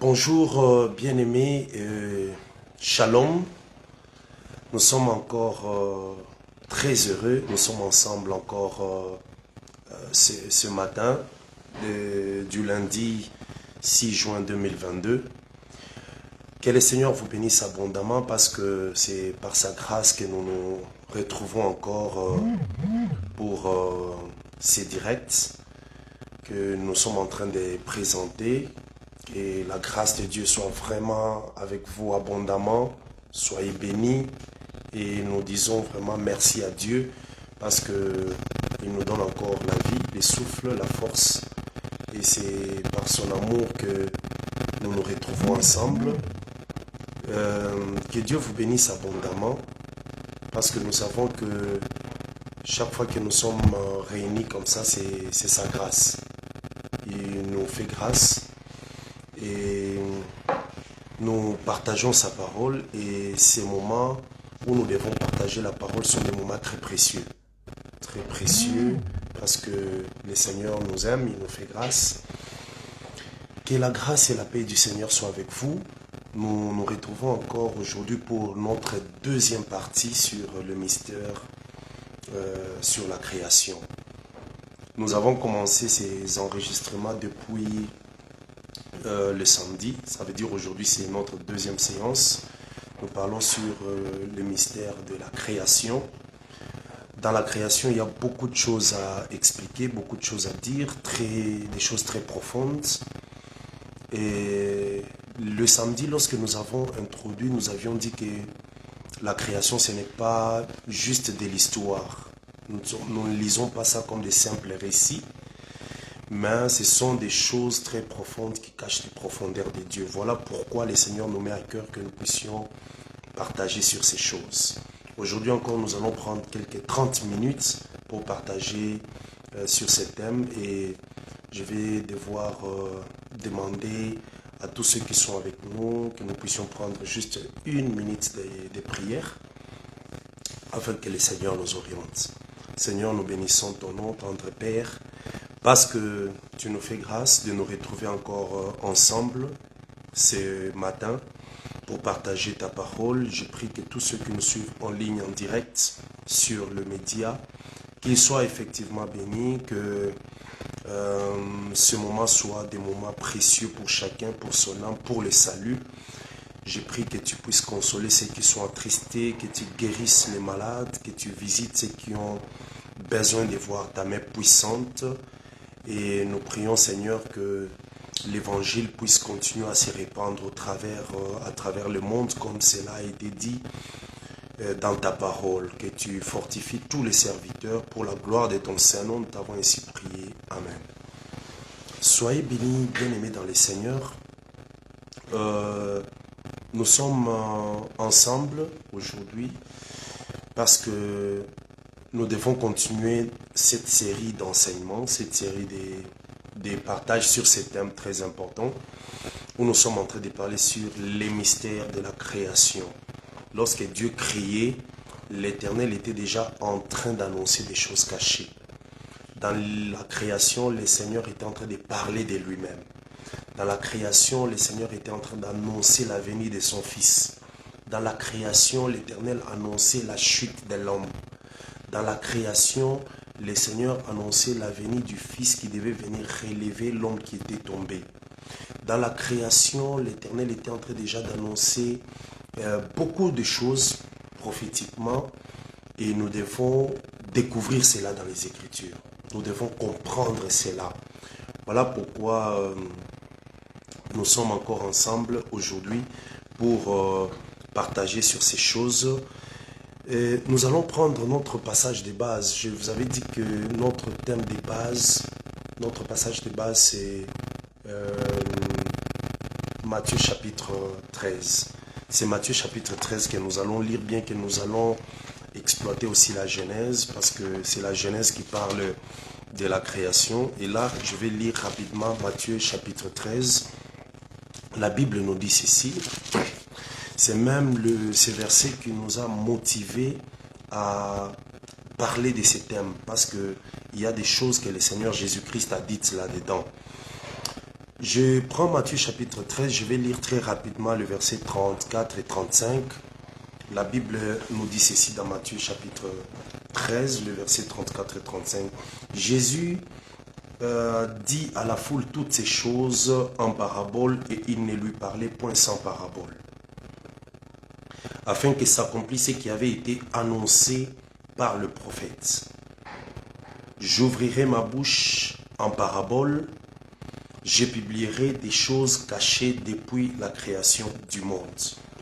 Bonjour bien-aimés, shalom. Nous sommes encore très heureux, nous sommes ensemble encore ce matin du lundi 6 juin 2022. Que le Seigneur vous bénisse abondamment parce que c'est par sa grâce que nous nous retrouvons encore pour ces directs que nous sommes en train de présenter. Que la grâce de Dieu soit vraiment avec vous abondamment. Soyez bénis et nous disons vraiment merci à Dieu parce qu'il nous donne encore la vie, le souffle, la force. Et c'est par son amour que nous nous retrouvons ensemble. Que Dieu vous bénisse abondamment parce que nous savons que chaque fois que nous sommes réunis comme ça, c'est sa grâce. Il nous fait grâce. Et nous partageons sa parole et ces moments où nous devons partager la parole sont des moments très précieux. Très précieux parce que le Seigneur nous aime, il nous fait grâce. Que la grâce et la paix du Seigneur soient avec vous. Nous nous retrouvons encore aujourd'hui pour notre deuxième partie sur le mystère, sur la création. Nous avons commencé ces enregistrements depuis le samedi, ça veut dire aujourd'hui c'est notre deuxième séance. Nous parlons sur le mystère de la création. Dans la création, il y a beaucoup de choses à expliquer, beaucoup de choses à dire, des choses très profondes. Et le samedi, lorsque nous avons introduit, nous avions dit que la création, ce n'est pas juste de l'histoire. Nous ne lisons pas ça comme des simples récits. Mais ce sont des choses très profondes qui cachent les profondeurs de Dieu. Voilà pourquoi le Seigneur nous met à cœur que nous puissions partager sur ces choses. Aujourd'hui encore, nous allons prendre quelques 30 minutes pour partager sur ces thèmes et je vais devoir demander à tous ceux qui sont avec nous que nous puissions prendre juste une minute de prière afin que le Seigneur nous oriente. Seigneur, nous bénissons ton nom, tendre Père, parce que tu nous fais grâce de nous retrouver encore ensemble ce matin pour partager ta parole. Je prie que tous ceux qui nous suivent en ligne, en direct, sur le média, qu'ils soient effectivement bénis, que ce moment soit des moments précieux pour chacun, pour son âme, pour le salut. Je prie que tu puisses consoler ceux qui sont attristés, que tu guérisses les malades, que tu visites ceux qui ont besoin de voir ta main puissante. Et nous prions, Seigneur, que l'évangile puisse continuer à se répandre à travers le monde, comme cela a été dit dans ta parole, que tu fortifies tous les serviteurs pour la gloire de ton Saint-Nom. Nous t'avons ainsi prié. Amen. Soyez bénis, bien-aimés dans le Seigneur. Nous sommes ensemble aujourd'hui parce que nous devons continuer cette série d'enseignements, cette série des partages sur ces thèmes très importants où nous sommes en train de parler sur les mystères de la création. Lorsque Dieu créait, l'Éternel était déjà en train d'annoncer des choses cachées. Dans la création, le Seigneur était en train de parler de lui-même. Dans la création, le Seigneur était en train d'annoncer la venue de son Fils. Dans la création, l'Éternel annonçait la chute de l'homme. Dans la création, le Seigneur annonçait la venue du Fils qui devait venir relever l'homme qui était tombé. Dans la création, l'Éternel était en train déjà d'annoncer beaucoup de choses prophétiquement et nous devons découvrir cela dans les Écritures. Nous devons comprendre cela. Voilà pourquoi nous sommes encore ensemble aujourd'hui pour partager sur ces choses. Et nous allons prendre notre passage de base. Je vous avais dit que notre thème de base, notre passage de base, c'est Matthieu chapitre 13. C'est Matthieu chapitre 13 que nous allons lire, bien que nous allons exploiter aussi la Genèse, parce que c'est la Genèse qui parle de la création. Et là, je vais lire rapidement Matthieu chapitre 13. La Bible nous dit ceci. C'est même ce verset qui nous a motivés à parler de ces thèmes, parce qu'il y a des choses que le Seigneur Jésus-Christ a dites là-dedans. Je prends Matthieu chapitre 13, je vais lire très rapidement le verset 34 et 35. La Bible nous dit ceci dans Matthieu chapitre 13, le verset 34 et 35. Jésus dit à la foule toutes ces choses en parabole et il ne lui parlait point sans parabole, afin que s'accomplisse ce qui avait été annoncé par le prophète. J'ouvrirai ma bouche en parabole, je publierai des choses cachées depuis la création du monde.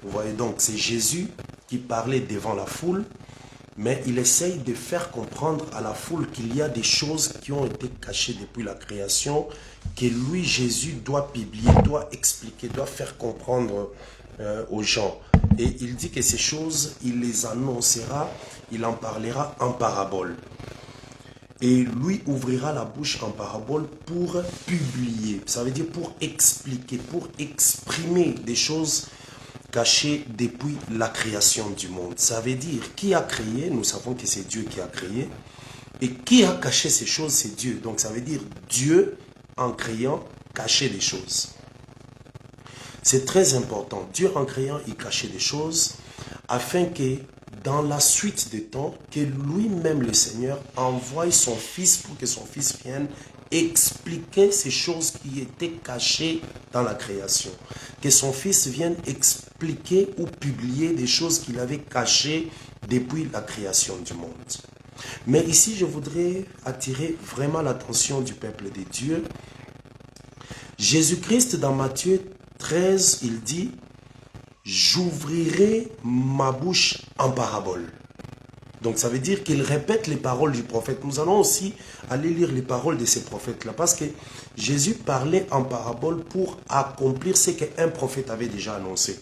Vous voyez donc, c'est Jésus qui parlait devant la foule, mais il essaye de faire comprendre à la foule qu'il y a des choses qui ont été cachées depuis la création, que lui, Jésus, doit publier, doit expliquer, doit faire comprendre aux gens. Et il dit que ces choses, il les annoncera, il en parlera en parabole. Et lui ouvrira la bouche en parabole pour publier. Ça veut dire pour expliquer, pour exprimer des choses cachées depuis la création du monde. Ça veut dire qui a créé, nous savons que c'est Dieu qui a créé. Et qui a caché ces choses, c'est Dieu. Donc ça veut dire Dieu, en créant, cachait des choses. C'est très important. Dieu, en créant, il cachait des choses afin que dans la suite des temps, que lui-même, le Seigneur, envoie son Fils pour que son Fils vienne expliquer ces choses qui étaient cachées dans la création. Que son Fils vienne expliquer ou publier des choses qu'il avait cachées depuis la création du monde. Mais ici, je voudrais attirer vraiment l'attention du peuple de Dieu. Jésus-Christ, dans Matthieu 13, il dit: j'ouvrirai ma bouche en parabole. Donc ça veut dire qu'il répète les paroles du prophète. Nous allons aussi aller lire les paroles de ces prophètes-là, parce que Jésus parlait en parabole pour accomplir ce qu'un prophète avait déjà annoncé.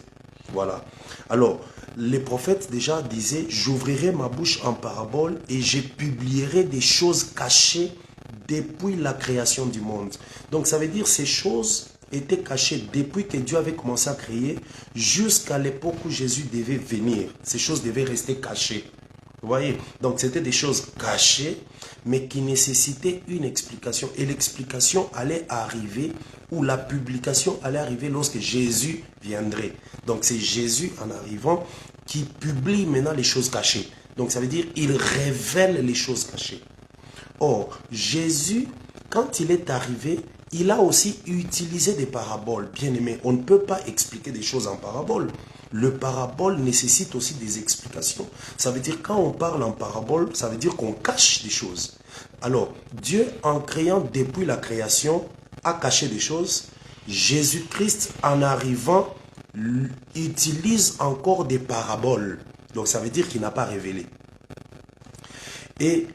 Voilà. Alors, les prophètes déjà disaient: j'ouvrirai ma bouche en parabole et je publierai des choses cachées depuis la création du monde. Donc ça veut dire ces choses étaient cachées depuis que Dieu avait commencé à créer jusqu'à l'époque où Jésus devait venir. Ces choses devaient rester cachées. Vous voyez? Donc c'était des choses cachées, mais qui nécessitaient une explication. Et l'explication allait arriver, ou la publication allait arriver lorsque Jésus viendrait. Donc c'est Jésus, en arrivant, qui publie maintenant les choses cachées. Donc ça veut dire il révèle les choses cachées. Or, Jésus, quand il est arrivé, il a aussi utilisé des paraboles. Bien aimé, on ne peut pas expliquer des choses en parabole. Le parabole nécessite aussi des explications. Ça veut dire quand on parle en parabole, ça veut dire qu'on cache des choses. Alors, Dieu, en créant depuis la création, a caché des choses. Jésus-Christ, en arrivant, utilise encore des paraboles. Donc, ça veut dire qu'il n'a pas révélé. Et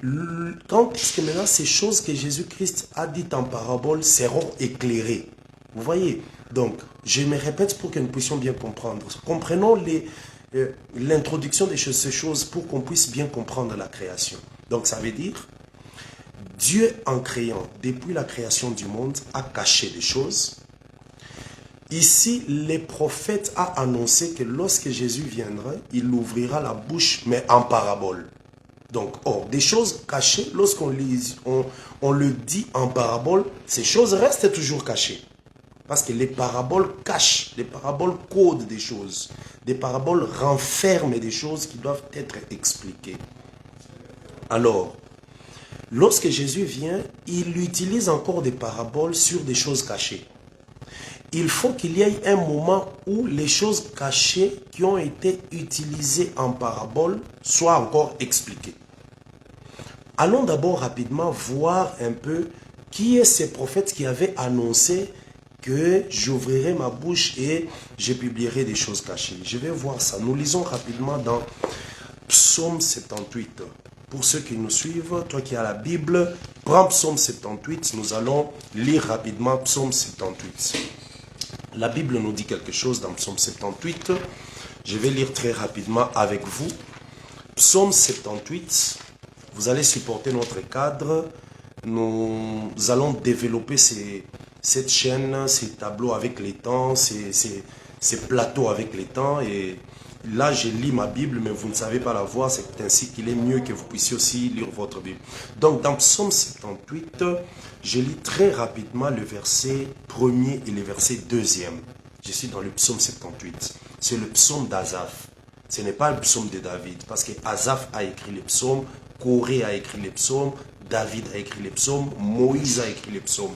quand est-ce que maintenant ces choses que Jésus-Christ a dites en parabole seront éclairées? Vous voyez? Donc, je me répète pour que nous puissions bien comprendre. Comprenons l'introduction de ces choses pour qu'on puisse bien comprendre la création. Donc, ça veut dire, Dieu en créant, depuis la création du monde, a caché des choses. Ici, les prophètes ont annoncé que lorsque Jésus viendra, il ouvrira la bouche, mais en parabole. Donc, des choses cachées, lorsqu'on le dit en parabole, ces choses restent toujours cachées. Parce que les paraboles cachent, les paraboles codent des choses. Des paraboles renferment des choses qui doivent être expliquées. Alors, lorsque Jésus vient, il utilise encore des paraboles sur des choses cachées. Il faut qu'il y ait un moment où les choses cachées qui ont été utilisées en parabole soient encore expliquées. Allons d'abord rapidement voir un peu qui est ces prophètes qui avaient annoncé que j'ouvrirai ma bouche et je publierai des choses cachées. Je vais voir ça. Nous lisons rapidement dans Psaume 78. Pour ceux qui nous suivent, toi qui as la Bible, prends Psaume 78. Nous allons lire rapidement Psaume 78. La Bible nous dit quelque chose dans Psaume 78. Je vais lire très rapidement avec vous. Psaume 78. Vous allez supporter notre cadre. Nous allons développer cette chaîne, ces tableaux avec les temps, ces plateaux avec les temps. Et Là, je lis ma Bible, mais vous ne savez pas la voir. C'est ainsi qu'il est mieux que vous puissiez aussi lire votre Bible. Donc, dans Psaume 78, je lis très rapidement le verset 1er et le verset 2e. Je suis dans le Psaume 78. C'est le psaume d'Asaph. Ce n'est pas le psaume de David, parce que Asaph a écrit les psaumes, Corée a écrit les psaumes, David a écrit les psaumes, Moïse a écrit les psaumes.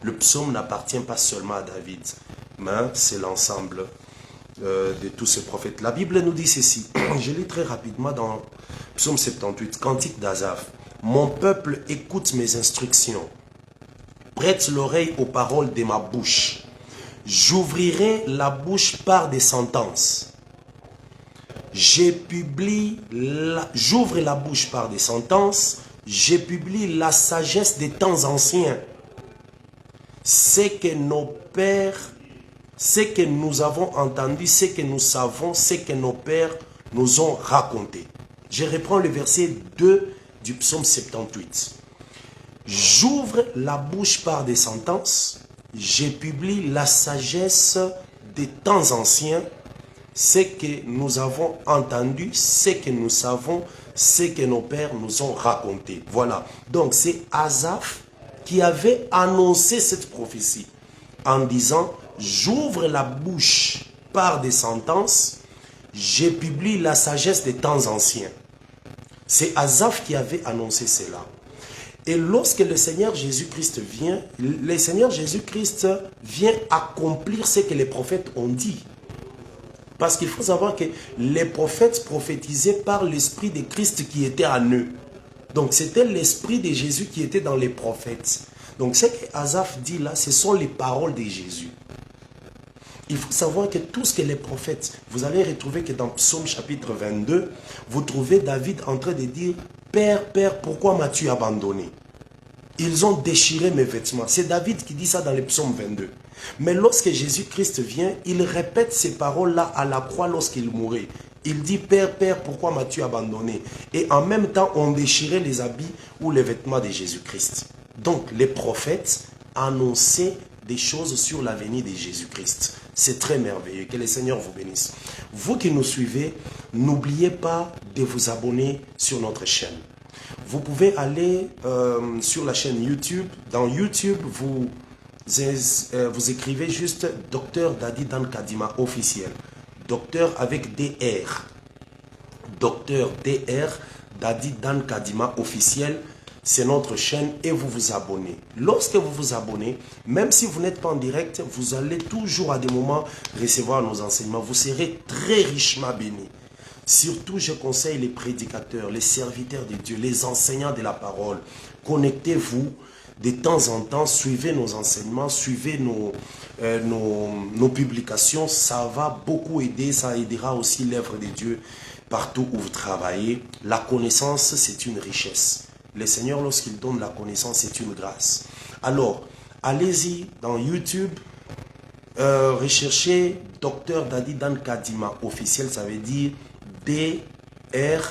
Le psaume n'appartient pas seulement à David, mais c'est l'ensemble de tous ces prophètes. La Bible nous dit ceci. Je lis très rapidement dans Psaume 78, Cantique d'Asaph. Mon peuple écoute mes instructions. Prête l'oreille aux paroles de ma bouche. J'ouvrirai la bouche par des sentences. J'ouvre la bouche par des sentences. Je publie la sagesse des temps anciens. C'est que nos pères, ce que nous avons entendu, ce que nous savons, ce que nos pères nous ont raconté. Je reprends le verset 2 du psaume 78. J'ouvre la bouche par des sentences, je publie la sagesse des temps anciens, ce que nous avons entendu, ce que nous savons, ce que nos pères nous ont raconté. Voilà. Donc c'est Asaph qui avait annoncé cette prophétie en disant: j'ouvre la bouche par des sentences, je publie la sagesse des temps anciens. C'est Asaph qui avait annoncé cela. Et lorsque le Seigneur Jésus-Christ vient, le Seigneur Jésus-Christ vient accomplir ce que les prophètes ont dit. Parce qu'il faut savoir que les prophètes prophétisaient par l'esprit de Christ qui était en eux. Donc c'était l'esprit de Jésus qui était dans les prophètes. Donc ce que Asaph dit là, ce sont les paroles de Jésus. Il faut savoir que tout ce que les prophètes, vous allez retrouver que dans Psaume chapitre 22, vous trouvez David en train de dire: Père, Père, pourquoi m'as-tu abandonné? Ils ont déchiré mes vêtements. C'est David qui dit ça dans le Psaume 22. Mais lorsque Jésus-Christ vient, il répète ces paroles-là à la croix lorsqu'il mourait. Il dit: Père, Père, pourquoi m'as-tu abandonné? Et en même temps, on déchirait les habits ou les vêtements de Jésus-Christ. Donc, les prophètes annonçaient des choses sur l'avenir de Jésus-Christ. C'est très merveilleux. Que le Seigneur vous bénisse. Vous qui nous suivez, n'oubliez pas de vous abonner sur notre chaîne. Vous pouvez aller sur la chaîne YouTube. Dans YouTube, vous écrivez juste Dr Dadi Dan Kadima officiel. Docteur avec DR. Docteur DR Dadi Dan Kadima officiel. C'est notre chaîne et vous vous abonnez. Lorsque vous vous abonnez, même si vous n'êtes pas en direct, vous allez toujours à des moments recevoir nos enseignements. Vous serez très richement bénis. Surtout, je conseille les prédicateurs, les serviteurs de Dieu, les enseignants de la parole. Connectez-vous de temps en temps, suivez nos enseignements, suivez nos publications. Ça va beaucoup aider, ça aidera aussi l'œuvre de Dieu partout où vous travaillez. La connaissance, c'est une richesse. Le Seigneur, lorsqu'il donne la connaissance, c'est une grâce. Alors, allez-y dans YouTube, recherchez Dr Dadi Dan Kadima officiel, ça veut dire DR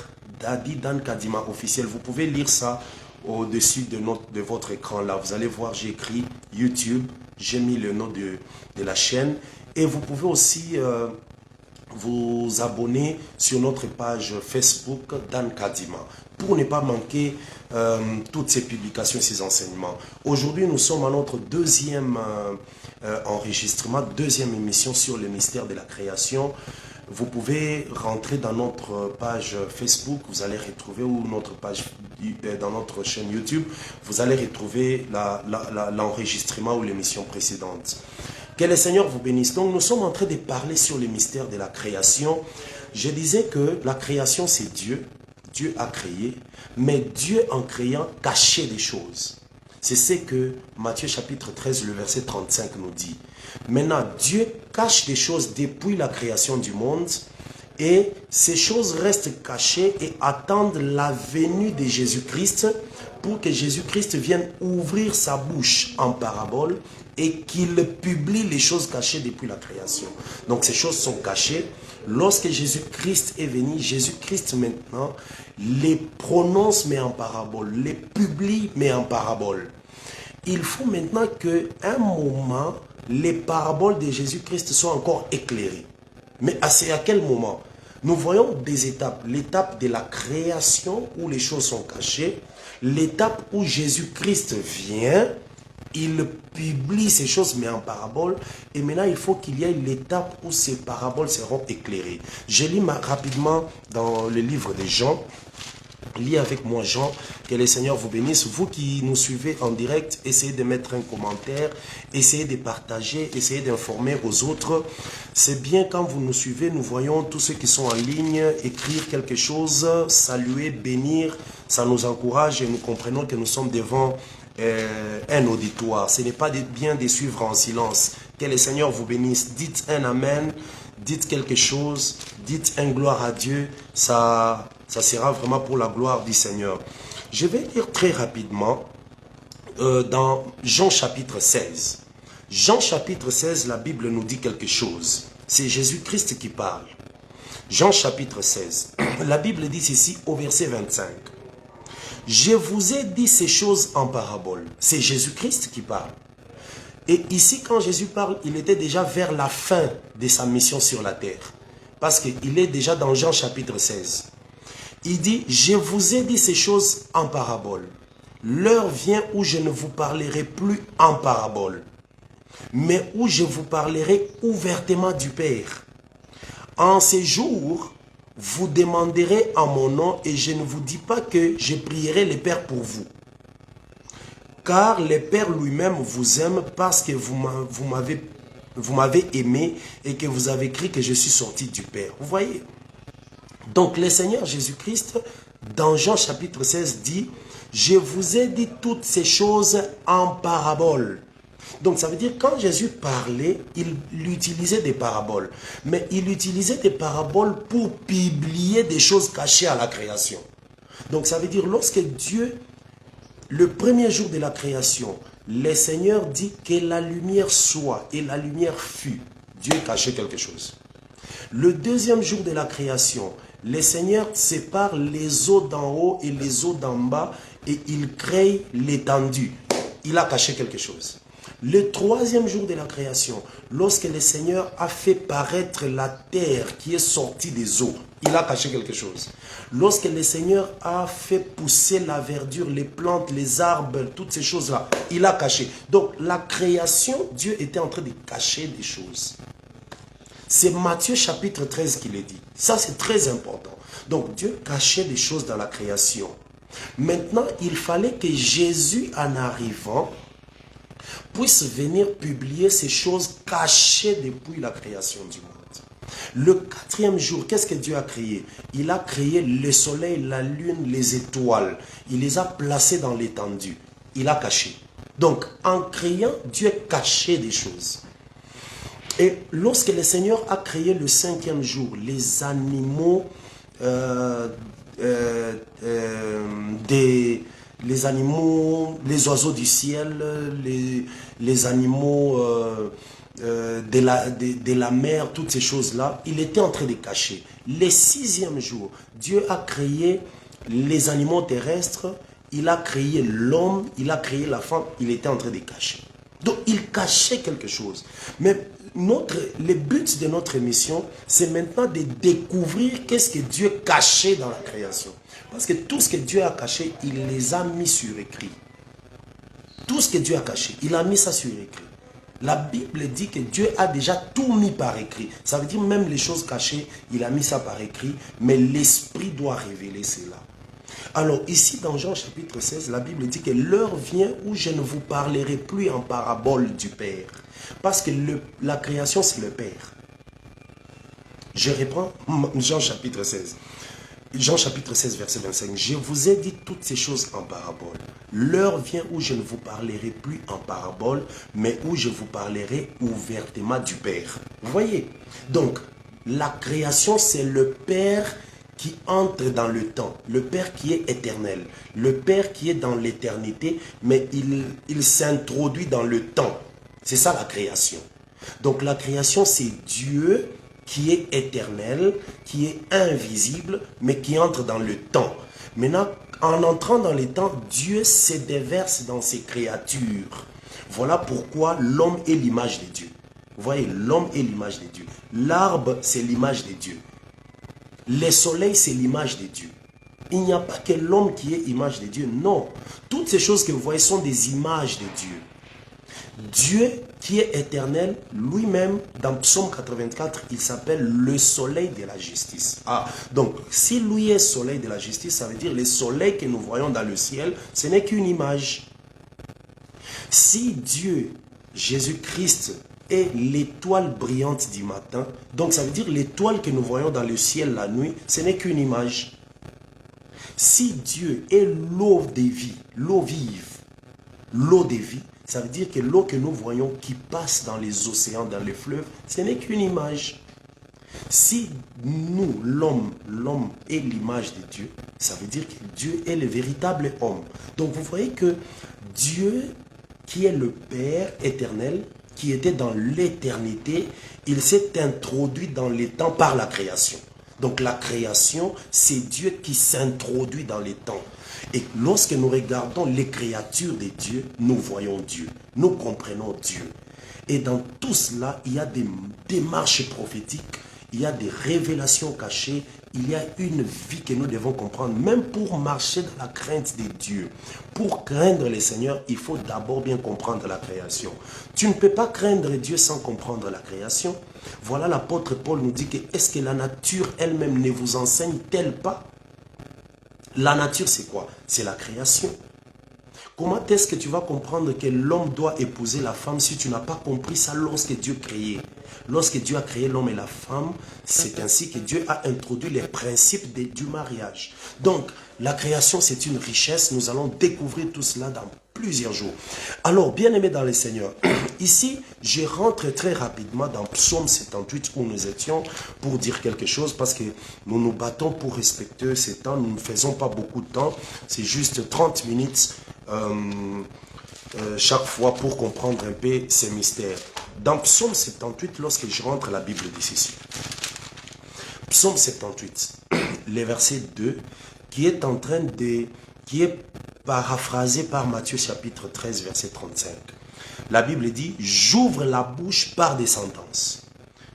Dadi Dan Kadima officiel. Vous pouvez lire ça au-dessus de votre écran là. Vous allez voir, j'ai écrit YouTube, j'ai mis le nom de la chaîne. Et vous pouvez aussi vous abonner sur notre page Facebook Dan Kadima pour ne pas manquer toutes ces publications et ces enseignements. Aujourd'hui, nous sommes à notre deuxième enregistrement, deuxième émission sur le mystère de la création. Vous pouvez rentrer dans notre page Facebook, vous allez retrouver, ou notre page dans notre chaîne YouTube, vous allez retrouver l'enregistrement ou l'émission précédente. Que le Seigneur vous bénisse. Donc nous sommes en train de parler sur le mystère de la création. Je disais que la création c'est Dieu. Dieu a créé, mais Dieu en créant cachait des choses. C'est ce que Matthieu chapitre 13, le verset 35 nous dit. Maintenant, Dieu cache des choses depuis la création du monde et ces choses restent cachées et attendent la venue de Jésus-Christ pour que Jésus-Christ vienne ouvrir sa bouche en parabole et qu'il publie les choses cachées depuis la création. Donc ces choses sont cachées. Lorsque Jésus-Christ est venu, Jésus-Christ maintenant les prononce mais en parabole, les publie mais en parabole. Il faut maintenant qu'à un moment, les paraboles de Jésus-Christ soient encore éclairées. Mais c'est à quel moment? Nous voyons des étapes. L'étape de la création où les choses sont cachées. L'étape où Jésus-Christ vient. Il publie ces choses mais en parabole. Et maintenant il faut qu'il y ait l'étape où ces paraboles seront éclairées. Je lis rapidement dans le livre de Jean. Lis avec moi Jean, que le Seigneur vous bénisse. Vous qui nous suivez en direct, essayez de mettre un commentaire, essayez de partager, essayez d'informer aux autres. C'est bien quand vous nous suivez, nous voyons tous ceux qui sont en ligne écrire quelque chose, saluer, bénir, ça nous encourage et nous comprenons que nous sommes devant un auditoire. Ce n'est pas bien de suivre en silence. Que le Seigneur vous bénisse. Dites un amen, dites quelque chose, dites un gloire à Dieu, ça sera vraiment pour la gloire du Seigneur. Je vais lire très rapidement dans Jean chapitre 16. Jean chapitre 16, la Bible nous dit quelque chose. C'est Jésus-Christ qui parle. Jean chapitre 16. La Bible dit ceci au verset 25. Je vous ai dit ces choses en parabole. C'est Jésus-Christ qui parle. Et ici, quand Jésus parle, il était déjà vers la fin de sa mission sur la terre. Parce qu'il est déjà dans Jean chapitre 16. Il dit, je vous ai dit ces choses en parabole. L'heure vient où je ne vous parlerai plus en parabole, mais où je vous parlerai ouvertement du Père. En ces jours, vous demanderez en mon nom et je ne vous dis pas que je prierai le Père pour vous. Car le Père lui-même vous aime parce que vous m'avez aimé et que vous avez cru que je suis sorti du Père. Vous voyez? Donc le Seigneur Jésus-Christ, dans Jean chapitre 16, dit, je vous ai dit toutes ces choses en parabole. Donc ça veut dire quand Jésus parlait, il utilisait des paraboles. Mais il utilisait des paraboles pour publier des choses cachées à la création. Donc ça veut dire lorsque Dieu, le premier jour de la création, le Seigneur dit que la lumière soit et la lumière fut. Dieu cachait quelque chose. Le deuxième jour de la création, le Seigneur sépare les eaux d'en haut et les eaux d'en bas et il crée l'étendue. Il a caché quelque chose. Le troisième jour de la création, lorsque le Seigneur a fait paraître la terre qui est sortie des eaux, il a caché quelque chose. Lorsque le Seigneur a fait pousser la verdure, les plantes, les arbres, toutes ces choses-là, il a caché. Donc la création, Dieu était en train de cacher des choses. C'est Matthieu chapitre 13 qui le dit. Ça, c'est très important. Donc, Dieu cachait des choses dans la création. Maintenant, il fallait que Jésus, en arrivant, puisse venir publier ces choses cachées depuis la création du monde. Le quatrième jour, qu'est-ce que Dieu a créé? Il a créé le soleil, la lune, les étoiles. Il les a placées dans l'étendue. Il a caché. Donc, en créant, Dieu cachait des choses. Et lorsque le Seigneur a créé le cinquième jour, les animaux, les oiseaux du ciel, les animaux de la mer, toutes ces choses-là, il était en train de cacher. Le sixième jour, Dieu a créé les animaux terrestres, il a créé l'homme, il a créé la femme, il était en train de cacher. Donc, il cachait quelque chose. Mais le but de notre émission, c'est maintenant de découvrir qu'est-ce que Dieu cachait dans la création. Parce que tout ce que Dieu a caché, il les a mis sur écrit. Tout ce que Dieu a caché, il a mis ça sur écrit. La Bible dit que Dieu a déjà tout mis par écrit. Ça veut dire même les choses cachées, il a mis ça par écrit, mais l'Esprit doit révéler cela. Alors ici dans Jean chapitre 16, la Bible dit que l'heure vient où je ne vous parlerai plus en parabole du Père. Parce que la création c'est le Père. Je reprends Jean chapitre 16. Jean chapitre 16 verset 25. Je vous ai dit toutes ces choses en parabole. L'heure vient où je ne vous parlerai plus en parabole, mais où je vous parlerai ouvertement du Père. Vous voyez? Donc la création c'est le Père qui entre dans le temps, le Père qui est éternel, le Père qui est dans l'éternité, mais il s'introduit dans le temps. C'est ça la création. Donc la création, c'est Dieu qui est éternel, qui est invisible, mais qui entre dans le temps. Maintenant, en entrant dans le temps, Dieu se déverse dans ses créatures. Voilà pourquoi l'homme est l'image de Dieu. Vous voyez, l'homme est l'image de Dieu. L'arbre, c'est l'image de Dieu. Le soleil, c'est l'image de Dieu. Il n'y a pas que l'homme qui est image de Dieu. Non. Toutes ces choses que vous voyez sont des images de Dieu. Dieu qui est éternel, lui-même, dans Psaume 84, il s'appelle le soleil de la justice. Ah, donc, si lui est soleil de la justice, ça veut dire le soleil que nous voyons dans le ciel, ce n'est qu'une image. Si Dieu, Jésus-Christ, est l'étoile brillante du matin, donc ça veut dire l'étoile que nous voyons dans le ciel la nuit, ce n'est qu'une image. Si Dieu est l'eau de vie, l'eau vive, l'eau de vie, ça veut dire que l'eau que nous voyons qui passe dans les océans, dans les fleuves, ce n'est qu'une image. Si nous, l'homme est l'image de Dieu, ça veut dire que Dieu est le véritable homme. Donc vous voyez que Dieu, qui est le Père éternel, qui était dans l'éternité, il s'est introduit dans les temps par la création. Donc la création, c'est Dieu qui s'introduit dans les temps. Et lorsque nous regardons les créatures de Dieu, nous voyons Dieu, nous comprenons Dieu. Et dans tout cela, il y a des démarches prophétiques, il y a des révélations cachées, il y a une vie que nous devons comprendre, même pour marcher dans la crainte de Dieu. Pour craindre le Seigneur, il faut d'abord bien comprendre la création. Tu ne peux pas craindre Dieu sans comprendre la création. Voilà, l'apôtre Paul nous dit que est-ce que la nature elle-même ne vous enseigne-t-elle pas? La nature, c'est quoi? C'est la création. Comment est-ce que tu vas comprendre que l'homme doit épouser la femme si tu n'as pas compris ça lorsque Dieu créait? Lorsque Dieu a créé l'homme et la femme, c'est ainsi que Dieu a introduit les principes du mariage. Donc, la création, c'est une richesse. Nous allons découvrir tout cela dans plusieurs jours. Alors, bien-aimés dans le Seigneur, ici, je rentre très rapidement dans Psaume 78 où nous étions pour dire quelque chose parce que nous nous battons pour respecter ces temps. Nous ne faisons pas beaucoup de temps. C'est juste 30 minutes chaque fois pour comprendre un peu ces mystères. Dans Psaume 78, lorsque je rentre, la Bible dit ceci. Psaume 78, le verset 2, qui est paraphrasé par Matthieu chapitre 13, verset 35. La Bible dit, j'ouvre la bouche par des sentences.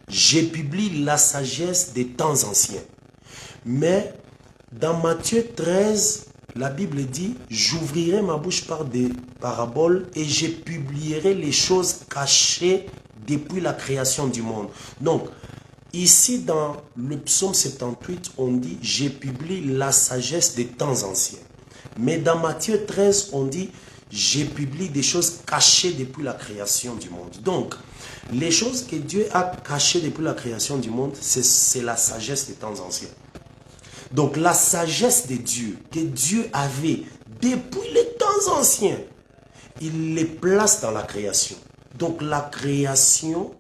Je publie la sagesse des temps anciens. Mais dans Matthieu 13, la Bible dit, j'ouvrirai ma bouche par des paraboles et je publierai les choses cachées depuis la création du monde. Donc, ici dans le psaume 78, on dit, je publie la sagesse des temps anciens. Mais dans Matthieu 13, on dit, je publie des choses cachées depuis la création du monde. Donc, les choses que Dieu a cachées depuis la création du monde, c'est la sagesse des temps anciens. Donc la sagesse de Dieu, que Dieu avait depuis les temps anciens, il les place dans la création. Donc la création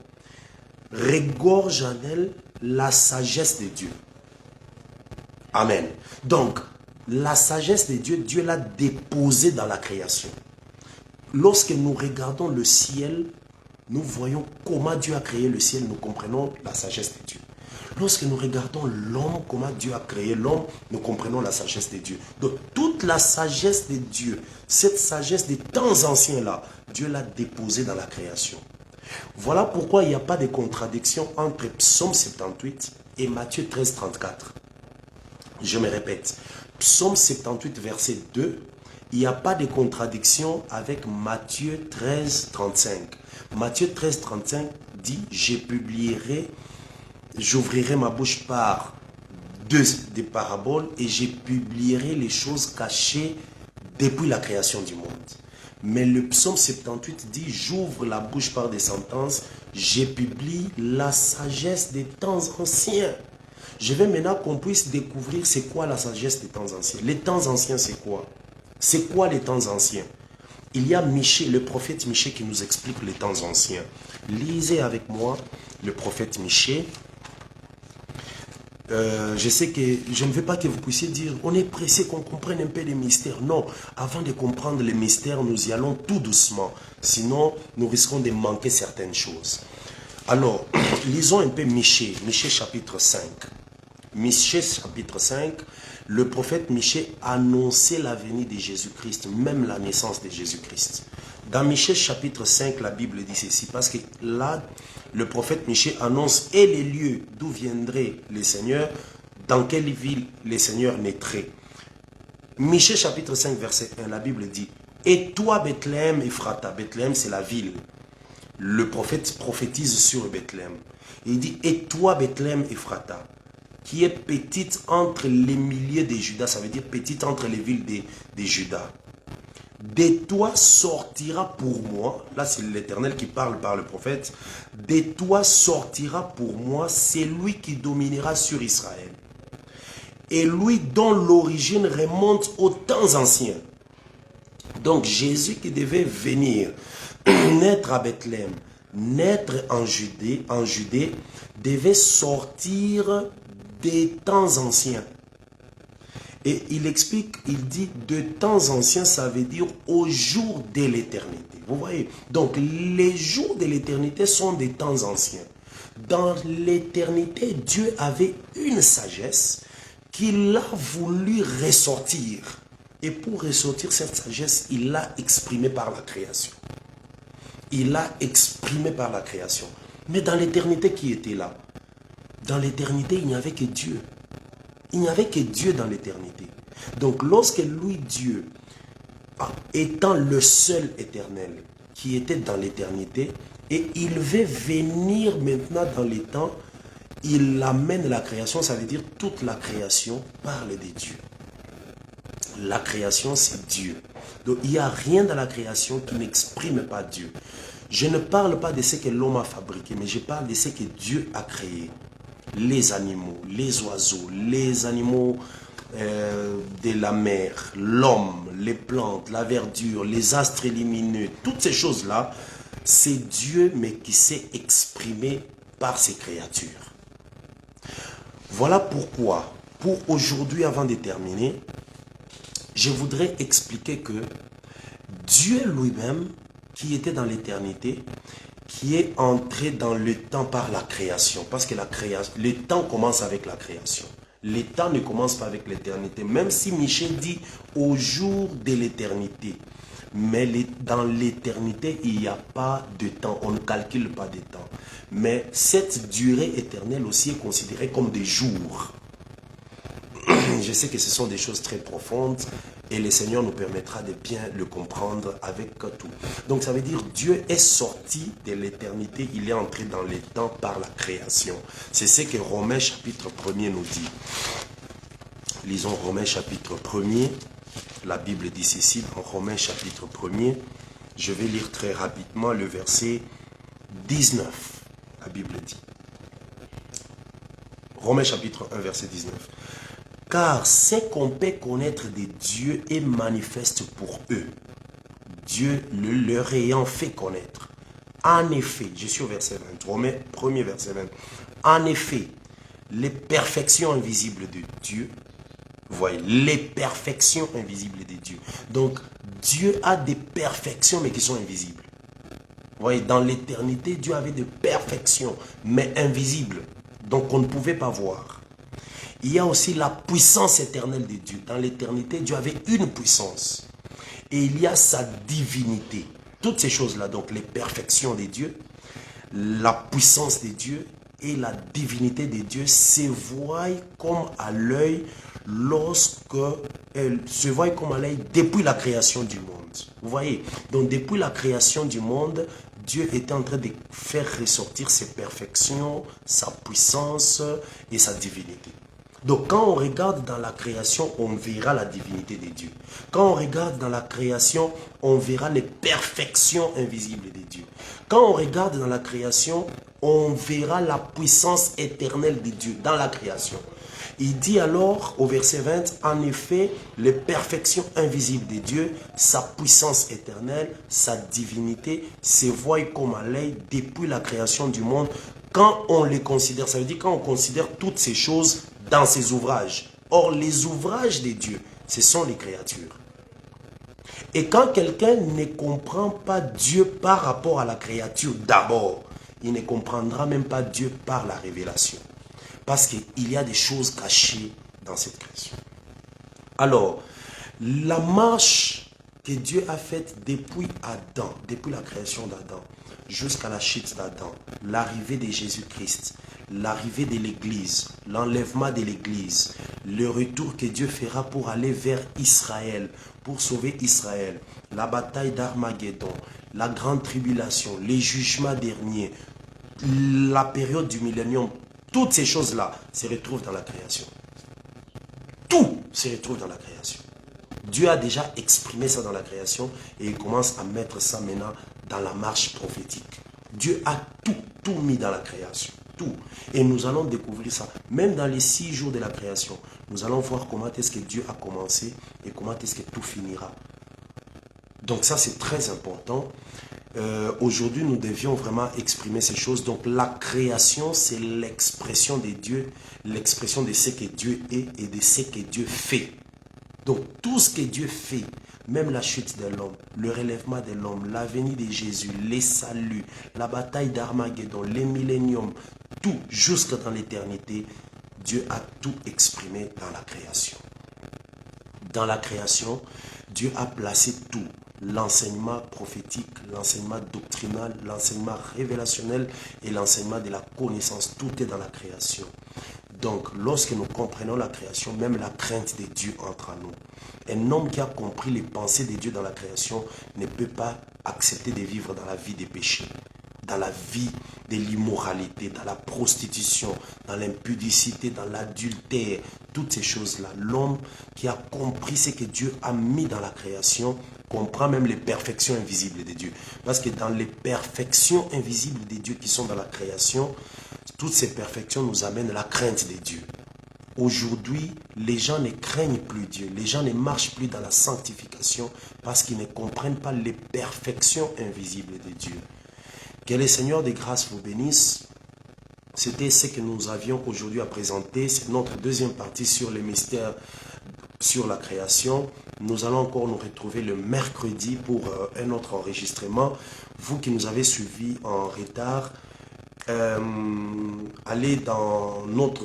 regorge en elle la sagesse de Dieu. Amen. Donc la sagesse de Dieu, Dieu l'a déposée dans la création. Lorsque nous regardons le ciel, nous voyons comment Dieu a créé le ciel, nous comprenons la sagesse de Dieu. Lorsque nous regardons l'homme, comment Dieu a créé l'homme, nous comprenons la sagesse de Dieu. Donc, toute la sagesse de Dieu, cette sagesse des temps anciens là, Dieu l'a déposée dans la création. Voilà pourquoi il n'y a pas de contradiction entre Psaume 78 et Matthieu 13, 34. Je me répète, Psaume 78, verset 2, il n'y a pas de contradiction avec Matthieu 13, 35. Matthieu 13, 35 dit, j'ouvrirai ma bouche par des paraboles et je publierai les choses cachées depuis la création du monde. Mais le psaume 78 dit, j'ouvre la bouche par des sentences, je publie la sagesse des temps anciens. Je veux maintenant qu'on puisse découvrir c'est quoi la sagesse des temps anciens. Les temps anciens, c'est quoi? C'est quoi les temps anciens? Il y a Michée, le prophète Michée qui nous explique les temps anciens. Lisez avec moi le prophète Michée. Je sais que je ne veux pas que vous puissiez dire on est pressé qu'on comprenne un peu les mystères. Non, avant de comprendre les mystères, nous y allons tout doucement. Sinon, nous risquons de manquer certaines choses. Alors, lisons un peu Michée, Michée chapitre 5. Michée chapitre 5, le prophète Michée annonçait la venue de Jésus-Christ, même la naissance de Jésus-Christ. Dans Michée chapitre 5, la Bible dit ceci, parce que là, le prophète Michée annonce et les lieux d'où viendrait le Seigneur, dans quelle ville le Seigneur naîtrait. Michée chapitre 5 verset 1, la Bible dit, et toi Bethléem Ephrata, Bethléem c'est la ville. Le prophète prophétise sur Bethléem. Il dit, et toi Bethléem Ephrata, qui est petite entre les milliers de Juda, ça veut dire petite entre les villes de Juda. De toi sortira pour moi, là c'est l'Éternel qui parle par le prophète, de toi sortira pour moi celui qui dominera sur Israël. Et lui dont l'origine remonte aux temps anciens. Donc Jésus qui devait venir naître à Bethléem, naître en Judée, devait sortir des temps anciens. Et il explique, il dit de temps anciens, ça veut dire au jour de l'éternité. Vous voyez, donc les jours de l'éternité sont des temps anciens. Dans l'éternité, Dieu avait une sagesse qu'il a voulu ressortir. Et pour ressortir cette sagesse, il l'a exprimée par la création. Il l'a exprimée par la création. Mais dans l'éternité, qui était là? Dans l'éternité, il n'y avait que Dieu. Il n'y avait que Dieu dans l'éternité. Donc lorsque lui, Dieu, étant le seul éternel qui était dans l'éternité, et il veut venir maintenant dans les temps, il amène la création, ça veut dire toute la création parle de Dieu. La création, c'est Dieu. Donc il n'y a rien dans la création qui n'exprime pas Dieu. Je ne parle pas de ce que l'homme a fabriqué, mais je parle de ce que Dieu a créé. Les animaux, les oiseaux, les animaux de la mer, l'homme, les plantes, la verdure, les astres lumineux, toutes ces choses-là, c'est Dieu, mais qui s'est exprimé par ses créatures. Voilà pourquoi, pour aujourd'hui, avant de terminer, je voudrais expliquer que Dieu lui-même, qui était dans l'éternité, qui est entré dans le temps par la création. Parce que le temps commence avec la création. Le temps ne commence pas avec l'éternité. Même si Michée dit au jour de l'éternité. Mais dans l'éternité, il n'y a pas de temps. On ne calcule pas de temps. Mais cette durée éternelle aussi est considérée comme des jours. Je sais que ce sont des choses très profondes et le Seigneur nous permettra de bien le comprendre avec tout. Donc ça veut dire Dieu est sorti de l'éternité, il est entré dans les temps par la création. C'est ce que Romains chapitre 1er nous dit. Lisons Romains chapitre 1er. La Bible dit ceci dans Romains chapitre 1er. Je vais lire très rapidement le verset 19. La Bible dit. Romains chapitre 1 verset 19. Car ce qu'on peut connaître de Dieu est manifeste pour eux, Dieu le leur ayant fait connaître. En effet, je suis au verset 20, Romains 1er verset 20. En effet, les perfections invisibles de Dieu, vous voyez, les perfections invisibles de Dieu. Donc, Dieu a des perfections mais qui sont invisibles. Vous voyez, dans l'éternité, Dieu avait des perfections mais invisibles, donc on ne pouvait pas voir. Il y a aussi la puissance éternelle de Dieu. Dans l'éternité, Dieu avait une puissance. Et il y a sa divinité. Toutes ces choses-là, donc les perfections de Dieu, la puissance de Dieu et la divinité de Dieu se voient comme à l'œil depuis la création du monde. Vous voyez, donc depuis la création du monde, Dieu était en train de faire ressortir ses perfections, sa puissance et sa divinité. Donc quand on regarde dans la création, on verra la divinité de Dieu. Quand on regarde dans la création, on verra les perfections invisibles de Dieu. Quand on regarde dans la création, on verra la puissance éternelle de Dieu dans la création. Il dit alors au verset 20, en effet, les perfections invisibles de Dieu, sa puissance éternelle, sa divinité, se voient comme à l'œil depuis la création du monde. Quand on les considère, ça veut dire quand on considère toutes ces choses dans ses ouvrages. Or, les ouvrages de Dieu, ce sont les créatures. Et quand quelqu'un ne comprend pas Dieu par rapport à la créature d'abord, il ne comprendra même pas Dieu par la révélation. Parce qu'il y a des choses cachées dans cette création. Alors, la marche que Dieu a faite depuis Adam, depuis la création d'Adam, jusqu'à la chute d'Adam, l'arrivée de Jésus-Christ, l'arrivée de l'Église, l'enlèvement de l'Église, le retour que Dieu fera pour aller vers Israël, pour sauver Israël, la bataille d'Armageddon, la grande tribulation, les jugements derniers, la période du millénium, toutes ces choses-là se retrouvent dans la création. Tout se retrouve dans la création. Dieu a déjà exprimé ça dans la création et il commence à mettre ça maintenant dans la marche prophétique. Dieu a tout mis dans la création. Tout. Et nous allons découvrir ça. Même dans les 6 jours de la création, nous allons voir comment est-ce que Dieu a commencé et comment est-ce que tout finira. Donc ça, c'est très important. Aujourd'hui, nous devions vraiment exprimer ces choses. Donc la création, c'est l'expression de Dieu, l'expression de ce que Dieu est et de ce que Dieu fait. Donc tout ce que Dieu fait, même la chute de l'homme, le relèvement de l'homme, la venue de Jésus, les saluts, la bataille d'Armageddon, les milléniums, tout jusqu'à dans l'éternité, Dieu a tout exprimé dans la création. Dans la création, Dieu a placé tout. L'enseignement prophétique, l'enseignement doctrinal, l'enseignement révélationnel et l'enseignement de la connaissance, tout est dans la création. Donc, lorsque nous comprenons la création, même la crainte de Dieu entre en nous. Un homme qui a compris les pensées de Dieu dans la création ne peut pas accepter de vivre dans la vie des péchés, dans la vie de l'immoralité, dans la prostitution, dans l'impudicité, dans l'adultère, toutes ces choses-là. L'homme qui a compris ce que Dieu a mis dans la création comprend même les perfections invisibles de Dieu. Parce que dans les perfections invisibles de Dieu qui sont dans la création, toutes ces perfections nous amènent à la crainte de Dieu. Aujourd'hui, les gens ne craignent plus Dieu. Les gens ne marchent plus dans la sanctification parce qu'ils ne comprennent pas les perfections invisibles de Dieu. Que le Seigneur des grâces vous bénisse. C'était ce que nous avions aujourd'hui à présenter. C'est notre deuxième partie sur les mystères, sur la création. Nous allons encore nous retrouver le mercredi pour un autre enregistrement. Vous qui nous avez suivis en retard, allez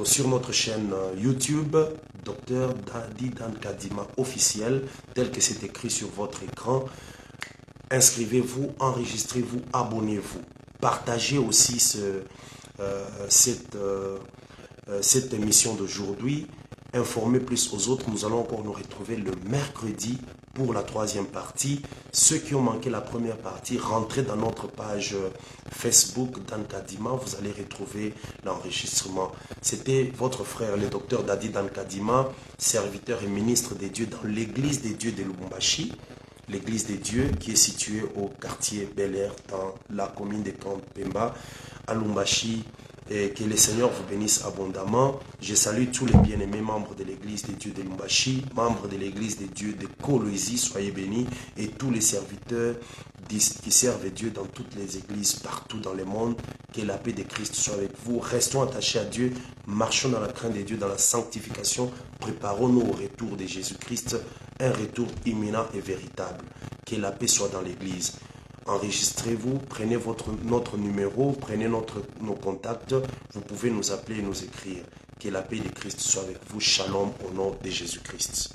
sur notre chaîne YouTube, Dr Dadi Dan Kadima officiel, tel que c'est écrit sur votre écran. Inscrivez-vous, enregistrez-vous, abonnez-vous. Partagez aussi cette émission d'aujourd'hui. Informez plus aux autres. Nous allons encore nous retrouver le mercredi pour la troisième partie. Ceux qui ont manqué la première partie, rentrez dans notre page Facebook Dan Kadima. Vous allez retrouver l'enregistrement. C'était votre frère, le docteur Dadi Dan Kadima, serviteur et ministre des dieux dans l'église des dieux de Lubumbashi. L'église des dieux qui est située au quartier Bel Air dans la commune de Kampemba à Lubumbashi. Et que le Seigneur vous bénisse abondamment. Je salue tous les bien-aimés membres de l'église des dieux de Lubumbashi, membres de l'église des dieux de Kolwezi, soyez bénis, et tous les serviteurs qui servent Dieu dans toutes les églises partout dans le monde. Que la paix de Christ soit avec vous. Restons attachés à Dieu, marchons dans la crainte de Dieu, dans la sanctification. Préparons-nous au retour de Jésus-Christ, un retour imminent et véritable. Que la paix soit dans l'église. Enregistrez-vous, prenez notre numéro, prenez nos contacts. Vous pouvez nous appeler et nous écrire. Que la paix de Christ soit avec vous. Shalom au nom de Jésus-Christ.